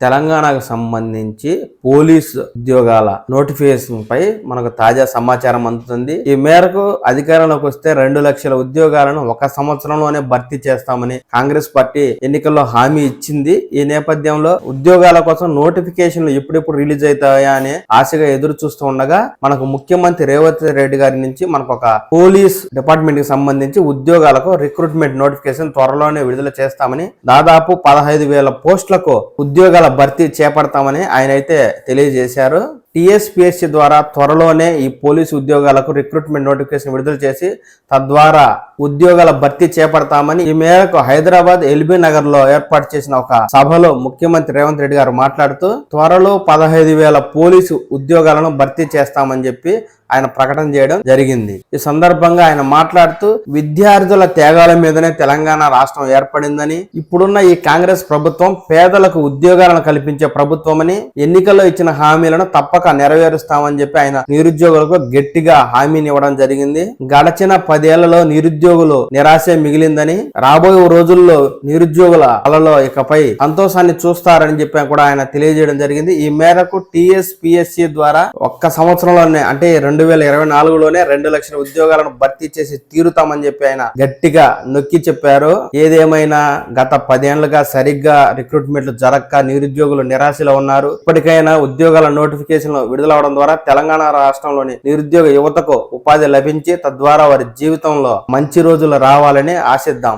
తెలంగాణకు సంబంధించి పోలీస్ ఉద్యోగాల నోటిఫికేషన్ పై మనకు తాజా సమాచారం అందుతుంది. ఈ మేరకు అధికారంలోకి వస్తే 2 లక్షల ఉద్యోగాలను 1 సంవత్సరంలోనే భర్తీ చేస్తామని కాంగ్రెస్ పార్టీ ఎన్నికల్లో హామీ ఇచ్చింది. ఈ నేపథ్యంలో ఉద్యోగాల కోసం నోటిఫికేషన్లు ఎప్పుడెప్పుడు రిలీజ్ అవుతాయా అని ఆశగా ఎదురు చూస్తూ ఉండగా మనకు ముఖ్యమంత్రి రేవంత్ రెడ్డి గారి నుంచి మనకు ఒక పోలీస్ డిపార్ట్మెంట్ కి సంబంధించి ఉద్యోగాలకు రిక్రూట్మెంట్ నోటిఫికేషన్ త్వరలోనే విడుదల చేస్తామని, దాదాపు 15,000 పోస్టులకు ఉద్యోగాల భర్తీ చేపడతామని ఆయన అయితే తెలియజేశారు. టీఎస్పీఎస్సీ ద్వారా త్వరలోనే ఈ పోలీసు ఉద్యోగాలకు రిక్రూట్మెంట్ నోటిఫికేషన్ విడుదల చేసి తద్వారా ఉద్యోగాల భర్తీ చేపడతామని ఈ మేరకు హైదరాబాద్ ఎల్బీ నగర్ లో ఏర్పాటు చేసిన ఒక సభలో ముఖ్యమంత్రి రేవంత్ రెడ్డి గారు మాట్లాడుతూ త్వరలో 15,000 పోలీసు ఉద్యోగాలను భర్తీ చేస్తామని చెప్పి ఆయన ప్రకటన చేయడం జరిగింది. ఈ సందర్భంగా ఆయన మాట్లాడుతూ విద్యార్థుల త్యాగాల మీదనే తెలంగాణ రాష్ట్రం ఏర్పడిందని, ఇప్పుడున్న ఈ కాంగ్రెస్ ప్రభుత్వం పేదలకు ఉద్యోగాలను కల్పించే ప్రభుత్వమని, ఎన్నికల్లో ఇచ్చిన హామీలను తప్పక నెరవేరుస్తామని చెప్పి ఆయన నిరుద్యోగులకు గట్టిగా హామీని ఇవ్వడం జరిగింది. గడచిన 10 ఏళ్లలో నిరుద్యోగులు నిరాశే మిగిలిందని, రాబోయే రోజుల్లో నిరుద్యోగుల అలలో ఇకపై సంతోషాన్ని చూస్తారని చెప్పి కూడా ఆయన తెలియజేయడం జరిగింది. ఈ మేరకు టీఎస్పీఎస్సీ ద్వారా 1 సంవత్సరంలోనే అంటే 2024లోనే 2 లక్షల ఉద్యోగాలను భర్తీ చేసి తీరుతామని చెప్పి ఆయన గట్టిగా నొక్కి చెప్పారు. ఏదేమైనా గత 10 ఏళ్లుగా సరిగ్గా రిక్రూట్మెంట్లు జరగక నిరుద్యోగులు నిరాశలో ఉన్నారు. ఇప్పటికైనా ఉద్యోగాల నోటిఫికేషన్ విడుదలవడం ద్వారా తెలంగాణ రాష్ట్రంలోని నిరుద్యోగ యువతకు ఉపాధి లభించి తద్వారా వారి జీవితంలో మంచి రోజులు రావాలని ఆశిద్దాం.